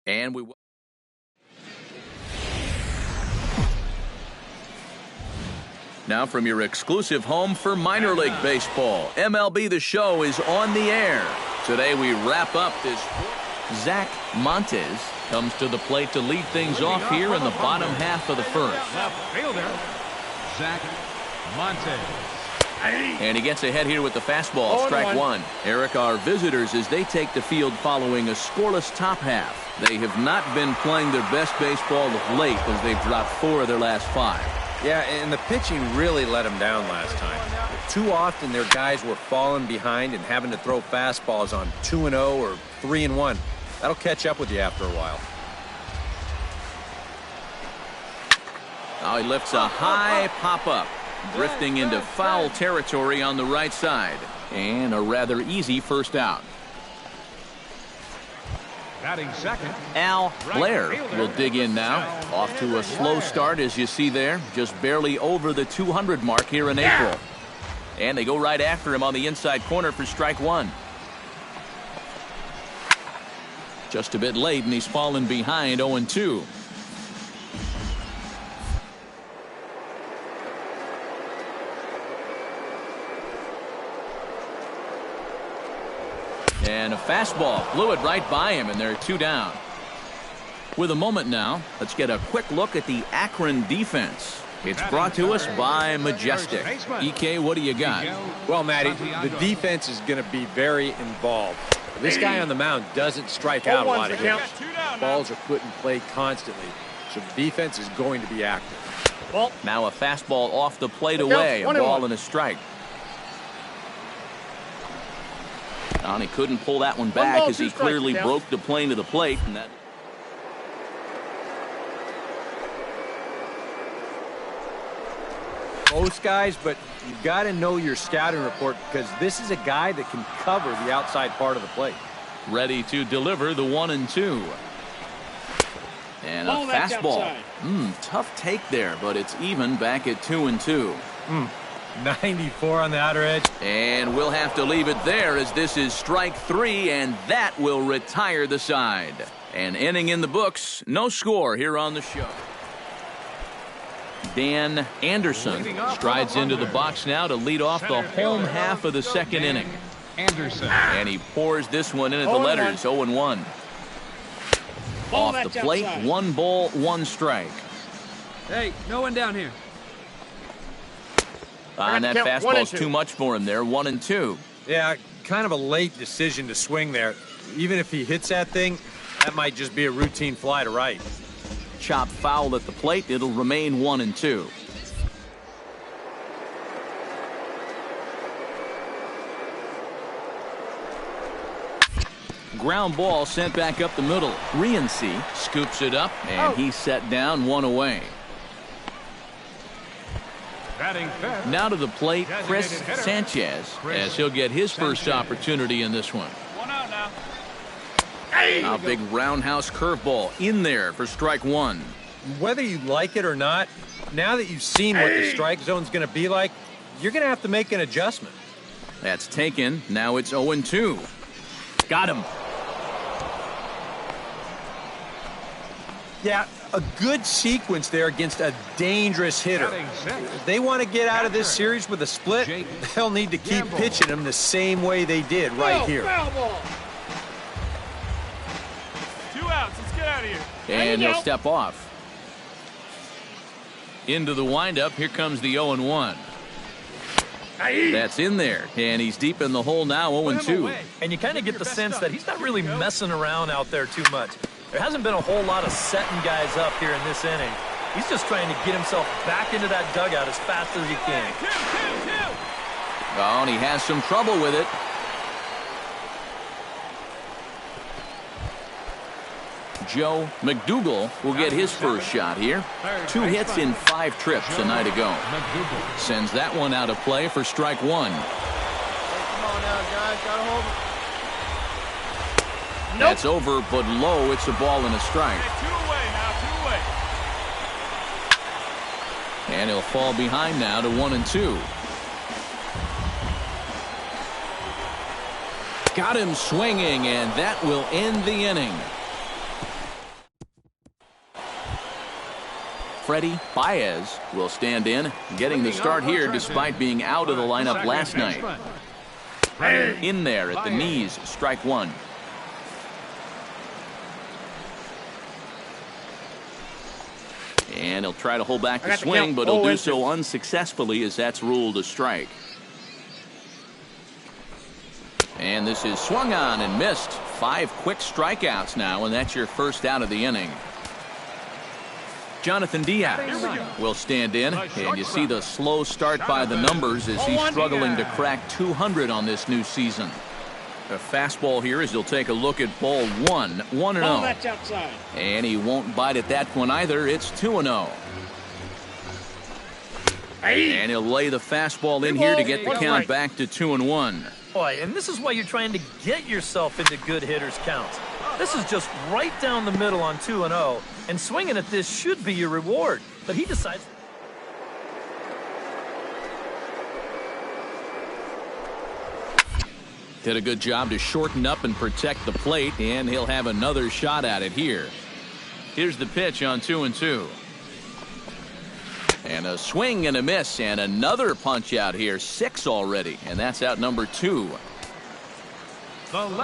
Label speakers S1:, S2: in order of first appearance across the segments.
S1: And now from your exclusive home for minor league baseball, MLB The Show is on the air. Today we wrap up this. Zach Montes comes to the plate to lead things off here in the bottom half of the first.
S2: Left fielder, Zach Montes.
S1: And he gets ahead here with the fastball, strike one. Eric, our visitors, as they take the field following a scoreless top half. They have not been playing their best baseball of late as they've dropped 4 of their last 5.
S3: Yeah, and the pitching really let them down last time. Too often their guys were falling behind and having to throw fastballs on 2-0 or 3-1. That'll catch up with you after a while.
S1: Now he lifts a high pop-up, drifting into foul territory on the right side. And a rather easy first out.
S2: Batting second,
S1: Al Blair will dig in now. Off to a slow start, as you see there. Just barely over the 200 mark here in April. And they go right after him on the inside corner for strike one. Just a bit late, and he's fallen behind 0-2. And a fastball blew it right by him, and they're 2 down. With a moment now, let's get a quick look at the Akron defense. It's brought to us by Majestic. EK, what do you got?
S3: Well, Matty, the defense is going to be very involved. This guy on the mound doesn't strike out a lot of hitters. Balls are put in play constantly, so the defense is going to be active.
S1: Now a fastball off the plate away, a ball and a strike. And he couldn't pull that one back as he clearly broke the plane to the plate. And that.
S3: Most guys, but you've got to know your scouting report because this is a guy that can cover the outside part of the plate.
S1: Ready to deliver the 1-2. And a fastball. Tough take there, but it's even back at 2-2.
S3: 94 on the outer edge.
S1: And we'll have to leave it there as this is strike 3, and that will retire the side. An inning in the books, no score here on the show. Dan Anderson strides into the box now to lead off the home half of the second inning.
S2: Anderson.
S1: And he pours this one in at the letters, 0-1. Off the plate, 1 ball, 1 strike.
S4: Hey, no one down here.
S1: And that fastball's too much for him there, 1-2.
S3: Yeah, kind of a late decision to swing there. Even if he hits that thing, that might just be a routine fly to right.
S1: Chop foul at the plate, it'll remain 1-2. Ground ball sent back up the middle. Rienzi scoops it up, and he's set down 1 away. Now to the plate, Chris Sanchez, as he'll get his first opportunity in this one.
S2: 1 out now.
S1: A big roundhouse curveball in there for strike 1.
S3: Whether you like it or not, now that you've seen what the strike zone's going to be like, you're going to have to make an adjustment.
S1: That's taken. Now it's 0-2. Got him.
S3: Yeah, a good sequence there against a dangerous hitter. If they want to get out of this series with a split, they'll need to keep pitching them the same way they did right here.
S2: 2 outs. Let's get out of here.
S1: And he'll step off. Into the windup. Here comes the 0-1. That's in there. And he's deep in the hole now, 0-2.
S5: And you kind of get the sense that he's not really messing around out there too much. There hasn't been a whole lot of setting guys up here in this inning. He's just trying to get himself back into that dugout as fast as he can.
S1: Oh, and he has some trouble with it. Joe McDougal will get his first shot here. 2 hits in 5 trips a night ago. Sends that one out of play for strike 1.
S6: Come on now, guys. Gotta hold it.
S1: That's over, but low. It's a ball and a strike.
S2: 2 away now. 2 away.
S1: And he'll fall behind now to 1-2. Got him swinging, and that will end the inning. Freddie Baez will stand in, getting the start here despite being out of the lineup last night. In there at the knees, strike one. And he'll try to hold back the swing, but he'll do so unsuccessfully as that's ruled a strike. And this is swung on and missed. 5 quick strikeouts now, and that's your first out of the inning. Jonathan Diaz will stand in, and you see the slow start by the numbers as he's struggling to crack 200 on this new season. A fastball here as he'll take a look at ball 1, 1-0. And he won't bite at that one either. It's 2-0. And he'll lay the fastball in here to get the count back to 2-1.
S5: Boy, and this is why you're trying to get yourself into good hitters' counts. This is just right down the middle on 2-0, and swinging at this should be your reward. But he decides.
S1: Did a good job to shorten up and protect the plate, and he'll have another shot at it here. Here's the pitch on 2-2. And a swing and a miss, and another punch out here. 6 already, and that's out number 2.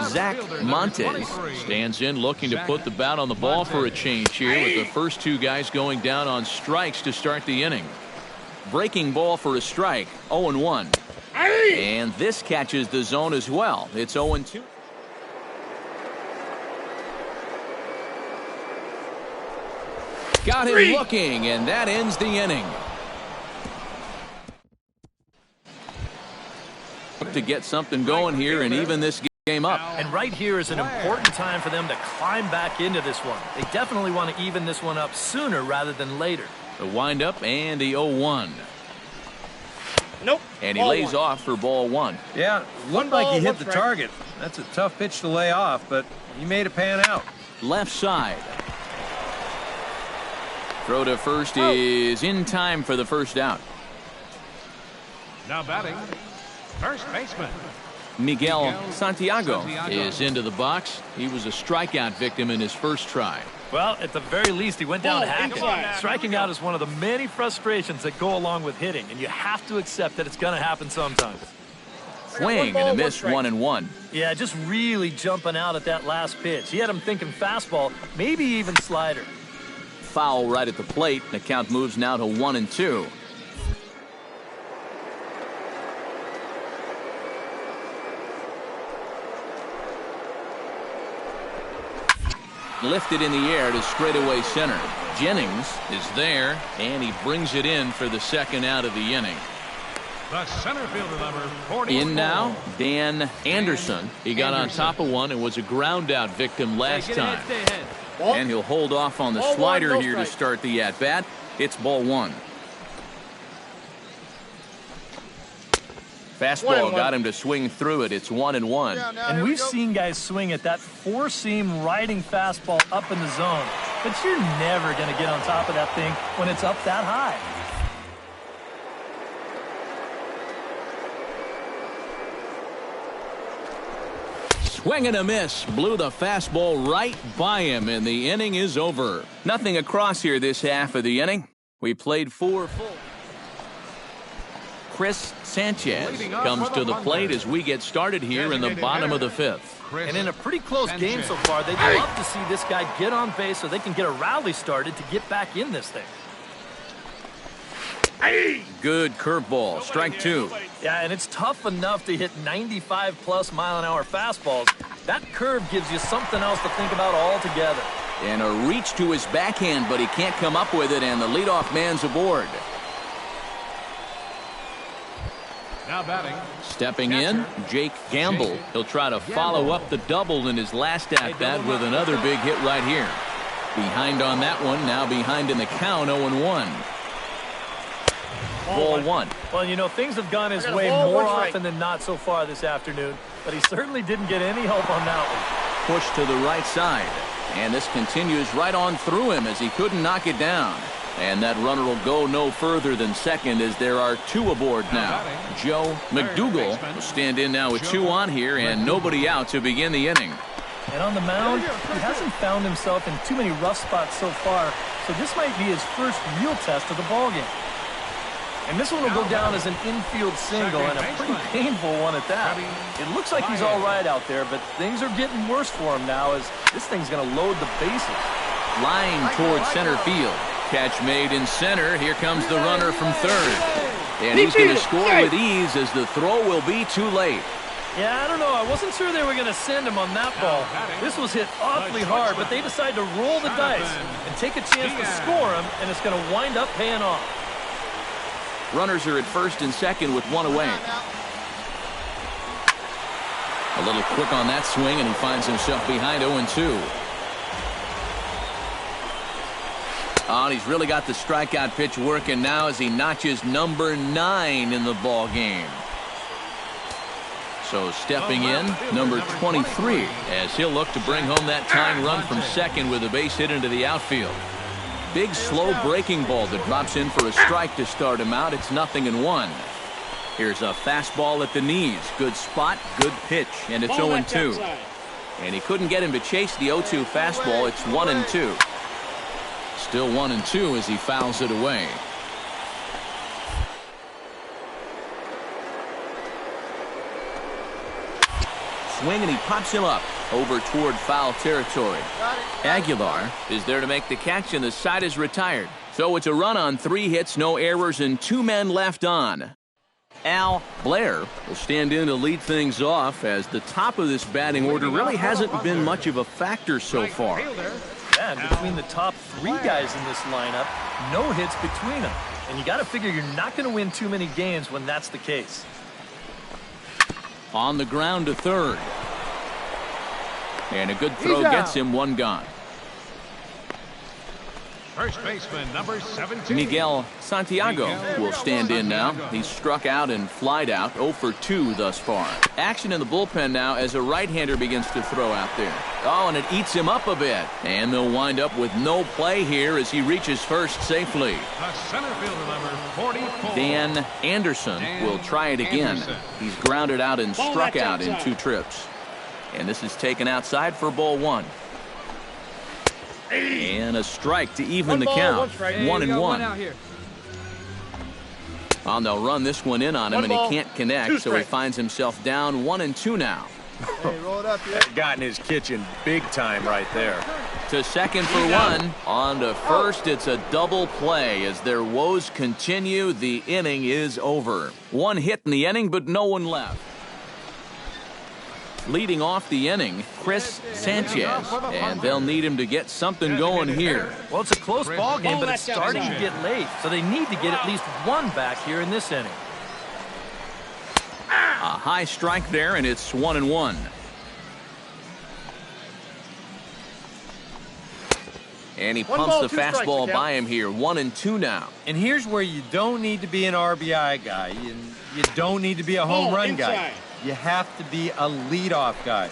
S1: Zach Montes stands in looking to put the bat on the ball for a change here with the first 2 guys going down on strikes to start the inning. Breaking ball for a strike, 0-1. And this catches the zone as well. It's 0-2. Got him looking, and that ends the inning. To get something going here and even this game up.
S5: And right here is an important time for them to climb back into this one. They definitely want to even this one up sooner rather than later.
S1: The windup and the 0-1.
S6: Nope.
S1: And he lays off for ball 1.
S3: Yeah, looked like he hit the target. That's a tough pitch to lay off, but he made it pan out.
S1: Left side. Throw to first is in time for the first out.
S2: Now batting, first baseman
S1: Miguel Santiago is into the box. He was a strikeout victim in his first try.
S5: Well, at the very least, he went down hacking. Striking out is one of the many frustrations that go along with hitting, and you have to accept that it's going to happen sometimes.
S1: Swing and a miss, 1-1.
S5: Yeah, just really jumping out at that last pitch. He had him thinking fastball, maybe even slider.
S1: Foul right at the plate. The count moves now to 1-2. Lifted in the air to straightaway center. Jennings is there, and he brings it in for the second out of the inning.
S2: The center fielder, number 44.
S1: In now, Dan Anderson. He got on top of one and was a ground out victim last time. And he'll hold off on the slider here to start the at-bat. It's ball 1. Fastball got him to swing through it. It's 1-1.
S5: And we've seen guys swing at that 4-seam riding fastball up in the zone. But you're never going to get on top of that thing when it's up that high.
S1: Swing and a miss. Blew the fastball right by him, and the inning is over. Nothing across here this half of the inning. We played 4 full. Chris Sanchez comes to the plate as we get started here in the bottom of the 5th.
S5: And in a pretty close game so far, they'd love to see this guy get on base so they can get a rally started to get back in this thing.
S1: Good curveball, strike 2.
S5: Yeah, and it's tough enough to hit 95-plus mile-an-hour fastballs. That curve gives you something else to think about altogether.
S1: And a reach to his backhand, but he can't come up with it, and the leadoff man's aboard.
S2: Now batting.
S1: Stepping in, Jake Gamble. He'll try to follow up the double in his last at-bat with another big hit right here. Behind on that one, now behind in the count, 0-1. Ball 1.
S5: Well, you know, things have gone his way more often than not so far this afternoon, but he certainly didn't get any help on that one.
S1: Push to the right side, and this continues right on through him as he couldn't knock it down. And that runner will go no further than second as there are 2 aboard now. Joe McDougal will stand in now with 2 on here and nobody out to begin the inning.
S5: And on the mound, he hasn't found himself in too many rough spots so far, so this might be his first real test of the ballgame. And this one will go down as an infield single, and a pretty painful one at that. It looks like he's all right out there, but things are getting worse for him now as this thing's going to load the bases.
S1: Line towards center field. Catch made in center. Here comes the runner from third. And he's going to score with ease as the throw will be too late.
S5: Yeah, I don't know. I wasn't sure they were going to send him on that ball. This was hit awfully hard, but they decided to roll the dice and take a chance to score him, and it's going to wind up paying off.
S1: Runners are at first and second with one away. A little quick on that swing, and he finds himself behind 0-2. Oh, and he's really got the strikeout pitch working now as he notches number 9 in the ball game. So stepping in, number 23, as he'll look to bring home that tying run from second with a base hit into the outfield. Big, slow breaking ball that drops in for a strike to start him out. It's 0-1. Here's a fastball at the knees. Good spot, good pitch, and it's 0-2. And he couldn't get him to chase the 0-2 fastball. It's 1-2. Still 1-2 as he fouls it away. Swing, and he pops him up over toward foul territory. Aguilar is there to make the catch, and the side is retired. So it's a run on 3 hits, no errors, and 2 men left on. Al Blair will stand in to lead things off as the top of this batting order really hasn't been much of a factor so far.
S5: Yeah, and between the top 3 guys in this lineup, no hits between them. And you got to figure you're not going to win too many games when that's the case.
S1: On the ground to third. And a good throw gets him 1 gone.
S2: First baseman, number 17.
S1: Miguel Santiago will stand in now. He's struck out and flied out, 0 for 2 thus far. Action in the bullpen now as a right-hander begins to throw out there. Oh, and it eats him up a bit. And they'll wind up with no play here as he reaches first safely.
S2: The center fielder, number 44.
S1: Dan Anderson will try it again. He's grounded out and struck out in 2 trips. And this is taken outside for ball 1. And a strike to even the count. 1-1. Oh, and they'll run this one in on him, and he can't connect, so he finds himself down 1-2 now.
S3: Hey, roll it up here. Got in his kitchen big time right there.
S1: To second for 1. On to first, it's a double play. As their woes continue, the inning is over. 1 hit in the inning, but no one left. Leading off the inning, Chris Sanchez, and they'll need him to get something going here.
S5: Well, it's a close ball game, but it's starting to get late, so they need to get at least 1 back here in this inning.
S1: A high strike there, and it's 1-1. And he pumps the fastball by him here. 1-2 now.
S3: And here's where you don't need to be an RBI guy. You don't need to be a home run guy. You have to be a leadoff guy.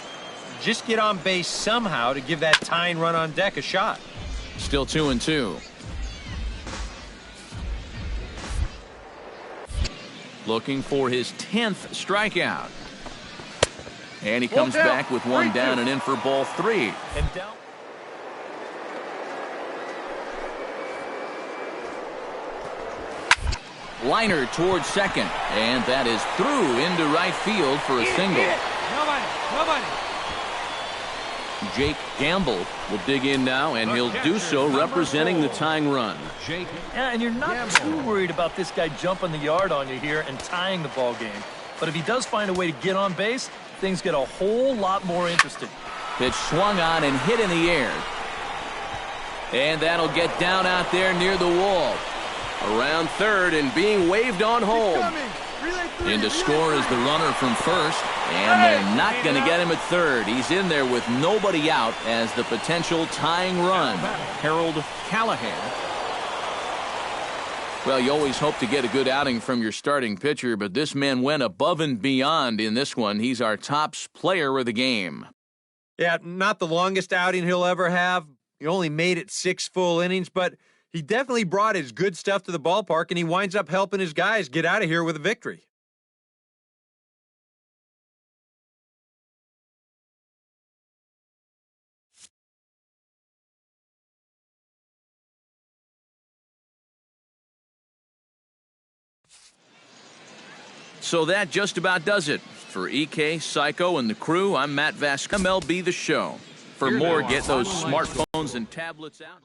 S3: Just get on base somehow to give that tying run on deck a shot.
S1: Still 2-2. Looking for his 10th strikeout. And he comes back with 1 down and in for ball 3.
S5: And down.
S1: Liner towards second, and that is through into right field for a single.
S4: Nobody.
S1: Jake Gamble will dig in now, and he'll do so representing the tying run.
S5: Yeah, and you're not too worried about this guy jumping the yard on you here and tying the ball game. But if he does find a way to get on base, things get a whole lot more interesting.
S1: Pitch swung on and hit in the air. And that'll get down out there near the wall. Around third and being waved on home. In to score is the runner from first, and they're not going to get him at third. He's in there with nobody out as the potential tying run. Harold Callahan. Well, you always hope to get a good outing from your starting pitcher, but this man went above and beyond in this one. He's our top player of the game.
S3: Yeah, not the longest outing he'll ever have. He only made it 6 full innings, but he definitely brought his good stuff to the ballpark, and he winds up helping his guys get out of here with a victory.
S1: So that just about does it. For EK, Psycho, and the crew, I'm Matt Vasquez, MLB The Show. For more, get those smartphones and tablets out.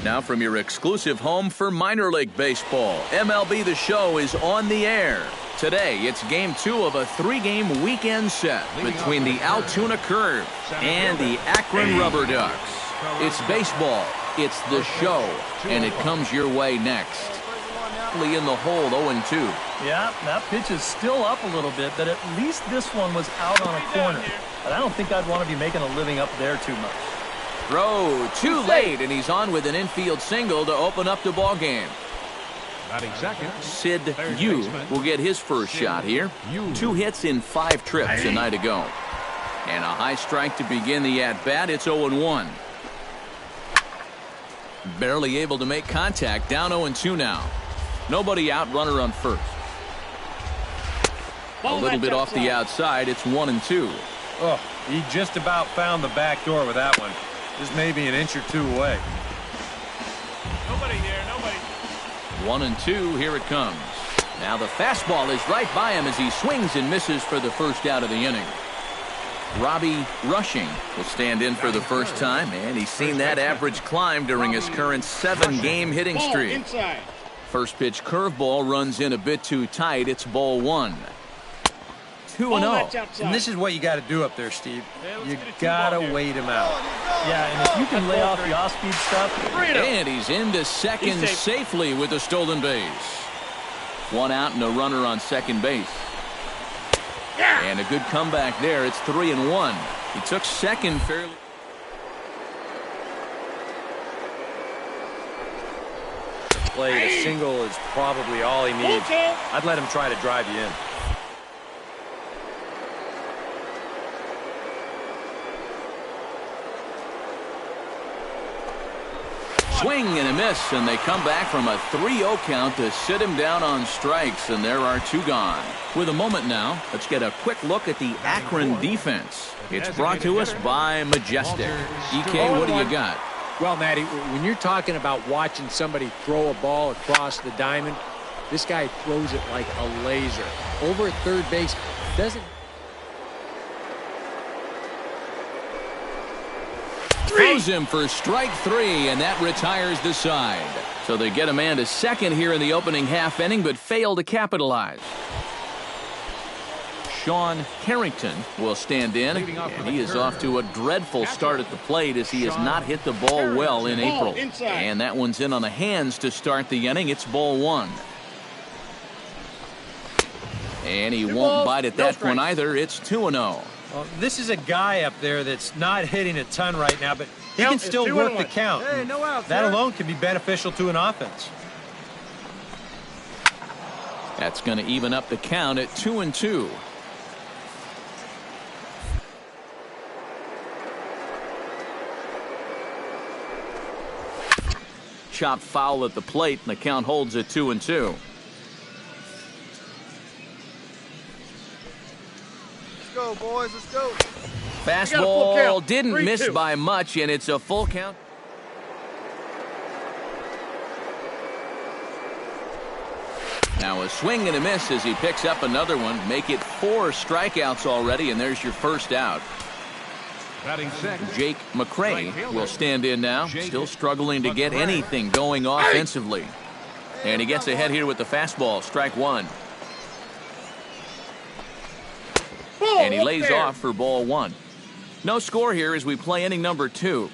S1: Now from your exclusive home for minor league baseball, MLB The Show is on the air. Today, it's Game 2 of a 3-game weekend set between the Altoona Curve and the Akron Rubber Ducks. It's baseball, it's The Show, and it comes your way next. In the hole, 0-2.
S5: Yeah, that pitch is still up a little bit, but at least this one was out on a corner. But I don't think I'd want to be making a living up there too much.
S1: Throw too late, and he's on with an infield single to open up the ball game.
S2: Batting second,
S1: Sid Yu will get his first shot here. 2 hits in 5 trips a night ago. And a high strike to begin the at-bat. It's 0-1. Barely able to make contact. Down 0-2 now. Nobody out, runner on first. A little bit off the outside. It's 1-2.
S3: Oh, he just about found the back door with that one. Just maybe an inch or 2 away.
S6: Nobody there, nobody.
S1: 1-2, here it comes. Now the fastball is right by him as he swings and misses for the first out of the inning. Robbie Rushing will stand in for the first time, and he's seen that average climb during his current 7-game hitting streak. First pitch curveball runs in a bit too tight. It's ball 1. 2-0.
S3: And this is what you got to do up there, Steve. You got to wait him out.
S5: Yeah, and if you can lay off the off-speed stuff.
S1: And he's into second safely with a stolen base. 1 out and a runner on second base. And a good comeback there. It's 3-1. He took second fairly.
S3: Play a single is probably all he needs. I'd let him try to drive you in.
S1: Swing and a miss, and they come back from a 3-0 count to sit him down on strikes, and there are 2 gone. With a moment now, let's get a quick look at the Akron defense. It's brought to us by Majestic. EK, what do you got?
S3: Well, Matty, when you're talking about watching somebody throw a ball across the diamond, this guy throws it like a laser. Over at third base, doesn't...
S1: Throws him for strike 3, and that retires the side. So they get a man to second here in the opening half inning, but fail to capitalize. Sean Carrington will stand in, and he is off to a dreadful start at the plate as he has not hit the ball well in April. And that one's in on the hands to start the inning. It's ball 1. And he won't bite at that one either. It's 2-0.
S3: Well, this is a guy up there that's not hitting a ton right now, but he can still work the count.
S4: Hey, no outs,
S3: that alone can be beneficial to an offense.
S1: That's going to even up the count at 2-2. Chopped foul at the plate, and the count holds at 2-2.
S7: Go, boys, let's go.
S1: Fastball didn't miss by much, and it's a full count. Now a swing and a miss as he picks up another one. Make it 4 strikeouts already, and there's your first out.
S2: batting second,
S1: Jake McCray will stand in now. Still struggling to get anything going offensively. And he gets ahead here with the fastball. Strike 1. And he lays off for ball 1. No score here as we play inning number 2.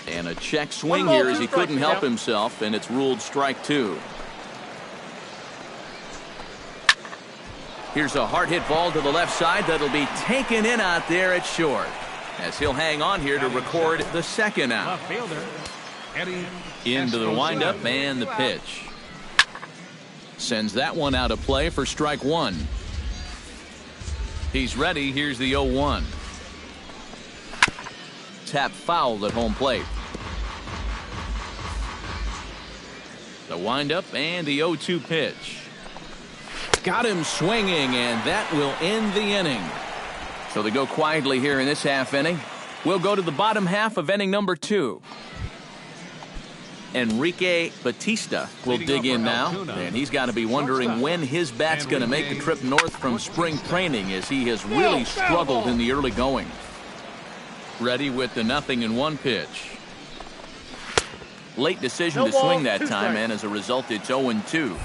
S1: And a check swing here as he couldn't help himself, and it's ruled strike 2. Here's a hard hit ball to the left side that'll be taken in out there at short, as he'll hang on here to record the second out.
S2: left fielder, Eddie
S1: Into the windup and the pitch. Sends that one out of play for strike 1. He's ready. Here's the 0-1. Tap fouled at home plate. The windup and the 0-2 pitch. Got him swinging, and that will end the inning. So they go quietly here in this half inning. We'll go to the bottom half of inning number 2. Enrique Batista will dig in now, and he's got to be wondering when his bat's going to make the trip north from spring training, as he has really struggled in the early going. Ready with the 0-1 pitch. Late decision
S7: No
S1: to
S7: ball,
S1: swing that
S7: 2
S1: time,
S7: strikes.
S1: and as a result, it's 0-2.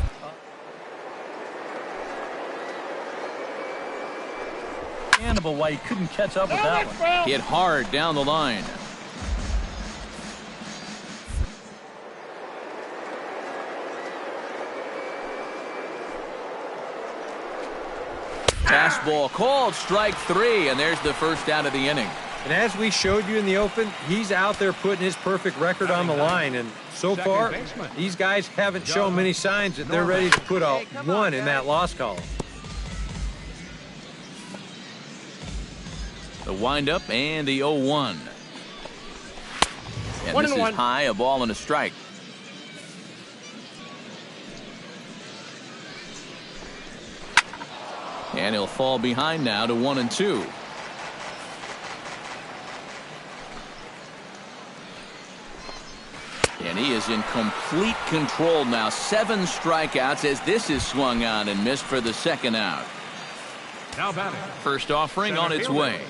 S5: Understandable why he couldn't catch up with that one.
S1: Hit hard down the line. Fastball called, strike 3, and there's the first out of the inning.
S3: And as we showed you in the open, he's out there putting his perfect record on the line. And so far, these guys haven't shown many signs that they're ready to put a 1 in that loss column.
S1: The windup and the 0-1. And this is high, a ball and a strike. And he'll fall behind now to 1-2. And he is in complete control now. 7 strikeouts as this is swung on and missed for the second out.
S2: Now batting.
S1: First offering on its way.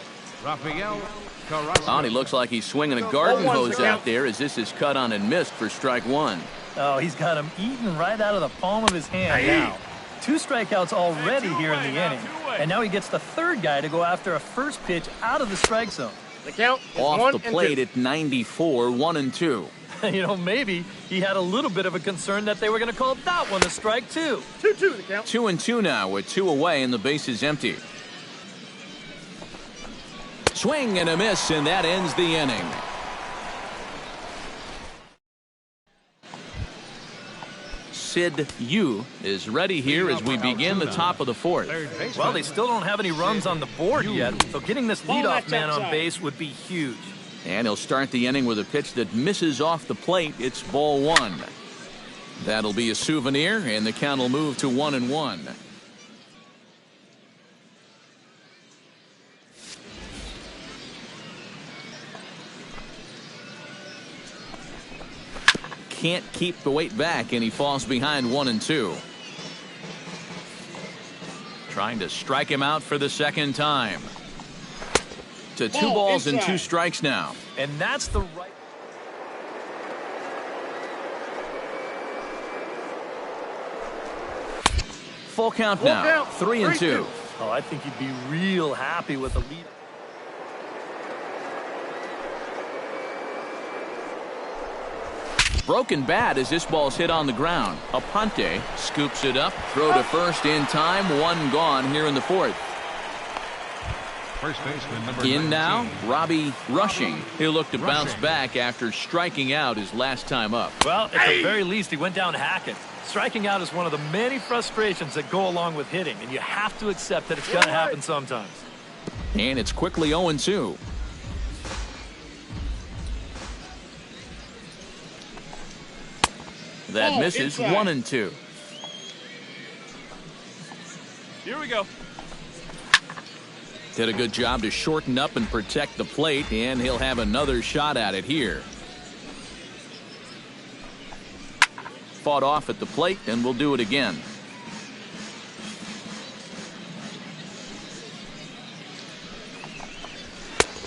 S2: Rafael Carrasco.
S1: Oh, and he looks like he's swinging a garden hose out there as this is cut on and missed for strike 1.
S5: Oh, he's got him eaten right out of the palm of his hand now. 2 strikeouts already here in the inning. And now he gets the third guy to go after a first pitch out of the strike zone.
S7: The count is
S1: Off the plate at 94, 1-2.
S5: You know, maybe he had a little bit of a concern that they were going to call that one a strike 2.
S7: 2-2 the count.
S1: 2-2 now with 2 away and the base is empty. Swing and a miss, and that ends the inning. Sid Yu is ready here as we begin the top of the 4th.
S5: Well, they still don't have any runs on the board yet, so getting this leadoff man on base would be huge.
S1: And he'll start the inning with a pitch that misses off the plate. It's ball 1. That'll be a souvenir, and the count will move to 1-1. Can't keep the weight back, and he falls behind 1-2. Trying to strike him out for the second time. To 2 balls and 2 strikes now.
S5: And that's the right.
S1: Full count now. 3-2.
S5: Oh, I think he'd be real happy with a lead.
S1: Broken bat as this ball's hit on the ground. Aponte scoops it up. Throw to first in time. 1 gone here in the 4th.
S2: First baseman number
S1: In
S2: 19.
S1: now, Robbie Rushing. He'll look to bounce back after striking out his last time up.
S5: Well, at the very least, he went down hacking. Striking out is one of the many frustrations that go along with hitting, and you have to accept that it's going to happen sometimes.
S1: And it's quickly 0-2. That misses. 1-2.
S6: Here we go.
S1: Did a good job to shorten up and protect the plate, and he'll have another shot at it here. Fought off at the plate, and we'll do it again.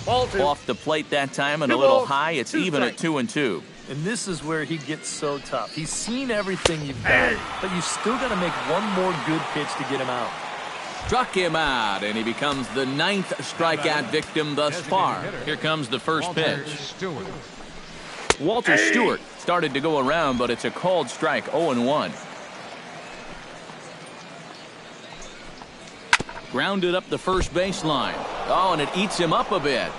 S7: Ball 2.
S1: Off the plate that time and a
S7: 2
S1: little
S7: balls,
S1: high. It's
S7: 2
S1: even at
S7: strikes.
S1: 2-2.
S5: And this is where he gets so tough. He's seen everything you've got, but you still got to make one more good pitch to get him out.
S1: Struck him out, and he becomes the 9th strikeout victim thus far. Here comes the first pitch.
S2: Stewart.
S1: Walter Stewart started to go around, but it's a called strike. 0-1. Grounded up the first baseline. Oh, and it eats him up a bit.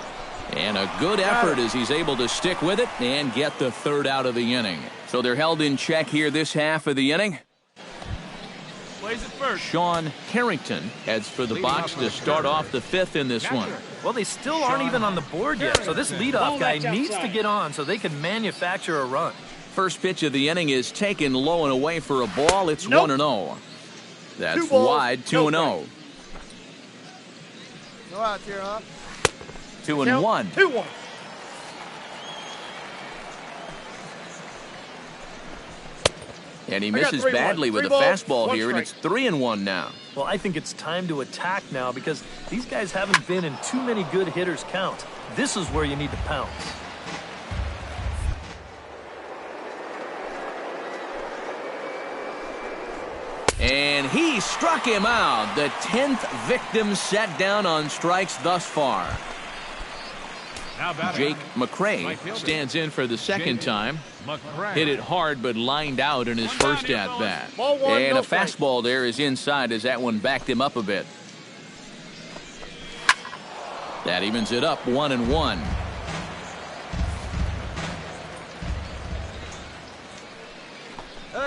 S1: And a good effort as he's able to stick with it and get the 3rd out of the inning. So they're held in check here this half of the inning.
S6: Plays it first.
S1: Sean Carrington heads for the box to start off the 5th in this one.
S5: Well, they still aren't even on the board yet, so this leadoff guy needs to get on so they can manufacture a run.
S1: First pitch of the inning is taken low and away for a ball. It's
S7: Nope.
S1: 1-0. That's
S7: 2 balls,
S1: wide. 2-0.
S7: No outs here, huh?
S1: 2-1.
S7: 2-1.
S1: And he
S7: I got
S1: misses
S7: 3-1.
S1: badly with
S7: 3
S1: a
S7: balls,
S1: fastball
S7: 1
S1: here, and it's
S7: strike.
S1: 3-1 now.
S5: Well, I think it's time to attack now because these guys haven't been in too many good hitters' count. this is where you need to pounce.
S1: And he struck him out. The 10th victim set down on strikes thus far.
S2: Now batting.
S1: Jake McRae stands in for the second time. Hit it hard but lined out in his first at-bat. And a fastball there is inside as that one backed him up a bit. That evens it up 1-1.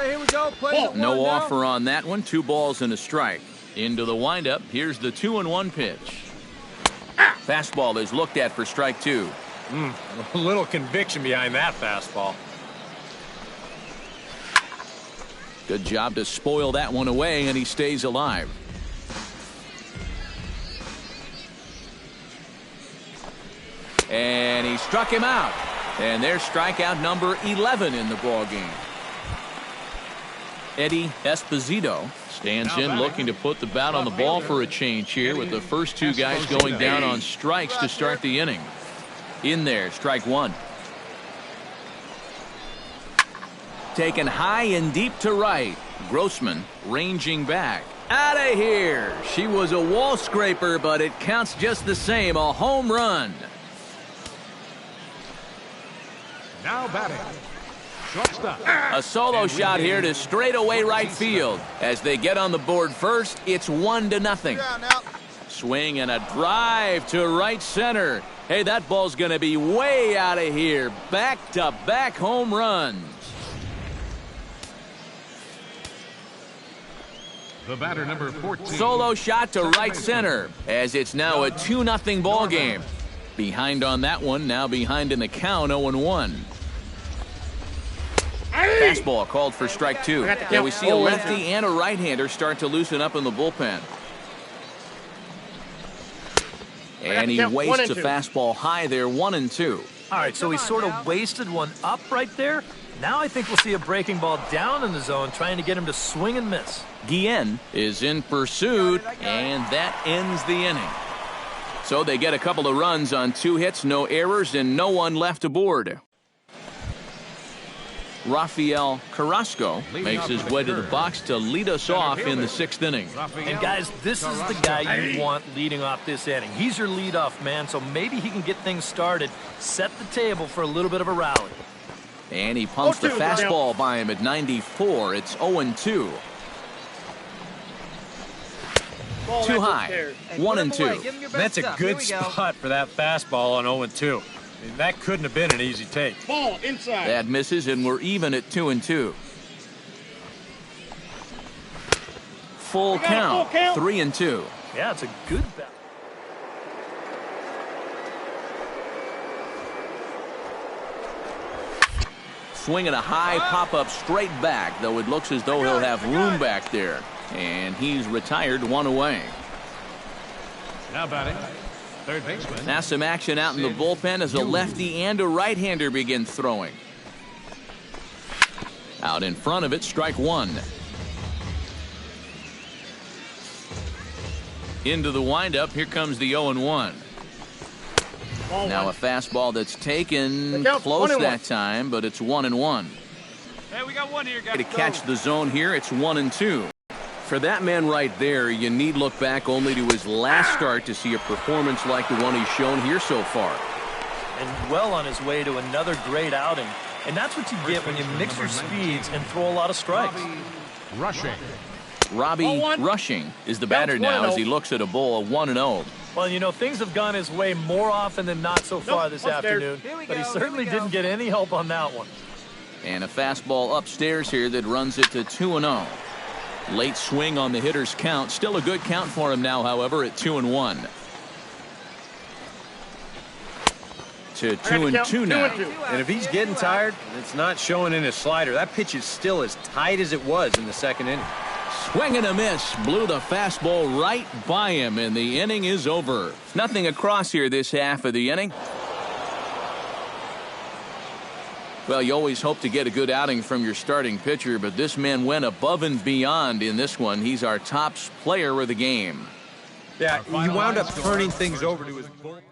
S7: Here we go.
S1: No offer on that one. 2 balls and a strike. Into the windup. Here's the 2-1 pitch. Fastball is looked at for strike 2.
S3: A little conviction behind that fastball.
S1: Good job to spoil that one away, and he stays alive. And he struck him out. And there's strikeout number 11 in the ballgame. Eddie Esposito stands in looking to put the bat on the ball for a change here with the first 2 guys going down on strikes to start the inning. In there, strike 1. Taken high and deep to right. Grossman ranging back. Out of here. She was a wall scraper, but it counts just the same. A home run.
S2: Now batting. Shortstop.
S1: A solo shot here to straightaway right field. As they get on the board first, it's 1-0. Swing and a drive to right center. Hey, that ball's going to be way out of here. Back-to-back home runs.
S2: The batter, number 14.
S1: Solo shot to right center as it's now a 2-0 ball game. Behind on that one, now behind in the count, 0-1. Fastball called for strike 2. And we see a lefty and a right-hander start to loosen up in the bullpen. And he wastes a fastball high there, 1-2.
S5: All right, so he sort of wasted one up right there. Now I think we'll see a breaking ball down in the zone, trying to get him to swing and miss.
S1: Guillen is in pursuit, and that ends the inning. So they get a couple of runs on 2 hits, no errors, and no one left aboard. Rafael Carrasco makes his way to the box to lead us off in the 6th inning.
S5: And guys, this is the guy you want leading off this inning. He's your leadoff man, so maybe he can get things started, set the table for a little bit of a rally.
S1: And he pumps the fastball by him at 94. It's 0-2. Too high. 1-2.
S3: That's a good spot for that fastball on 0-2. I mean, that couldn't have been an easy take.
S7: Ball inside.
S1: That misses, and we're even at 2-2. Full count. 3-2.
S5: Yeah, it's a good bat.
S1: Swinging a high pop-up straight back, though it looks as though he'll have room back there. And he's retired, 1 away.
S2: Now batting. Third baseman.
S1: Now some action out in the bullpen as a lefty and a right-hander begin throwing. Out in front of it, strike 1. Into the windup, here comes the 0-1. Now a fastball that's taken close that time, but it's 1-1.
S6: Hey, we got one here, guys.
S1: To catch the zone here, it's 1-2. For that man right there, you need look back only to his last start to see a performance like the one he's shown here so far.
S5: And well on his way to another great outing. And that's what you get when you mix your speeds and throw a lot of strikes.
S1: Robbie Rushing is the batter now as he looks at a bowl of 1-0.
S5: Well, you know, things have gone his way more often than not so far this afternoon. But he certainly didn't get any help on that one.
S1: And a fastball upstairs here that runs it to 2-0. Late swing on the hitter's count. Still a good count for him now, however, at 2-1. To 2-2 now.
S3: And if he's getting tired, it's not showing in his slider. That pitch is still as tight as it was in the 2nd inning.
S1: Swing and a miss. Blew the fastball right by him, and the inning is over. Nothing across here this half of the inning. Well, you always hope to get a good outing from your starting pitcher, but this man went above and beyond in this one. He's our top player of the game.
S3: Yeah, he wound up turning things over to his bullpen.